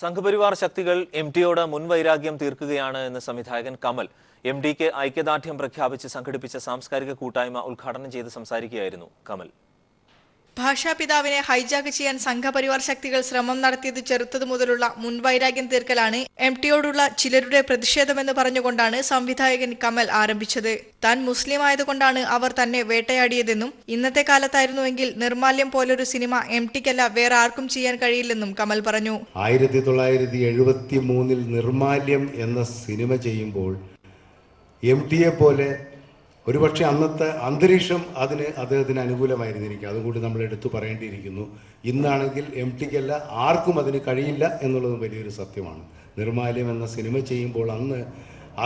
സംഘപരിവാർ ശക്തികൾ എംടിയോട് മുൻവൈരാഗ്യം തീർക്കുകയാണ് എന്ന് സംവിധായകൻ കമൽ എംടിക്ക് ഐക്യദാർഢ്യം പ്രഖ്യാപിച്ച് സംഘടിപ്പിച്ച സാംസ്കാരിക കൂട്ടായ്മ ഉദ്ഘാടനം ചെയ്ത് സംസാരിക്കുകയായിരുന്നു കമൽ. ഭാഷാപിതാവിനെ ഹൈജാക്ക് ചെയ്യാൻ സംഘപരിവാർ ശക്തികൾ ശ്രമം നടത്തിയത് ചെറുത്തതു മുതലുള്ള മുൻവൈരാഗ്യം തീർക്കലാണ് എംടിയോടുള്ള ചിലരുടെ പ്രതിഷേധമെന്ന് പറഞ്ഞുകൊണ്ടാണ് സംവിധായകൻ കമൽ ആരംഭിച്ചത്. താൻ മുസ്ലിം ആയതുകൊണ്ടാണ് അവർ തന്നെ വേട്ടയാടിയതെന്നും ഇന്നത്തെ കാലത്തായിരുന്നുവെങ്കിൽ നിർമാല്യം പോലൊരു സിനിമ എംടിക്കല്ല വേറെ ആർക്കും ചെയ്യാൻ കഴിയില്ലെന്നും കമൽ പറഞ്ഞു. 1973 നിർമാല്യം എന്ന സിനിമ ചെയ്യുമ്പോൾ എംടിയെ പോലെ ഒരുപക്ഷെ അന്നത്തെ അന്തരീക്ഷം അദ്ദേഹത്തിന് അനുകൂലമായിരുന്നിരിക്കും. അതുകൊണ്ട് നമ്മൾ എടുത്തു പറയേണ്ടിയിരിക്കുന്നു. ഇന്നാണെങ്കിൽ എംടിക്കല്ല ആർക്കും അതിന് കഴിയില്ല എന്നുള്ളത് വലിയൊരു സത്യമാണ്. നിർമാല്യം എന്ന സിനിമ ചെയ്യുമ്പോൾ അന്ന്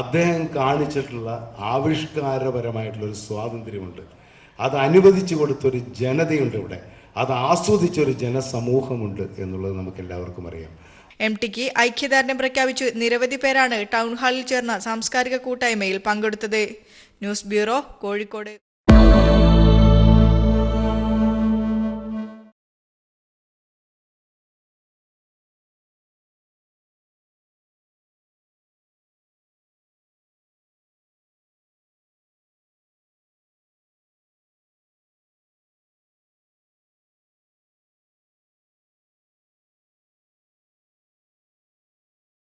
അദ്ദേഹം കാണിച്ചിട്ടുള്ള ആവിഷ്കാരപരമായിട്ടുള്ളൊരു സ്വാതന്ത്ര്യമുണ്ട്. അത് അനുവദിച്ചു കൊടുത്തൊരു ജനതയുണ്ട് ഇവിടെ, അത് ആസ്വദിച്ചൊരു ജനസമൂഹമുണ്ട് എന്നുള്ളത് നമുക്ക് എല്ലാവർക്കും അറിയാം. എംടിക്ക് ഐക്യദാർഢ്യം പ്രഖ്യാപിച്ചു നിരവധി പേരാണ് ടൗൺ ഹാളിൽ ചേർന്ന സാംസ്കാരിക കൂട്ടായ്മയിൽ പങ്കെടുത്തത്. News bureau, Kozhikode.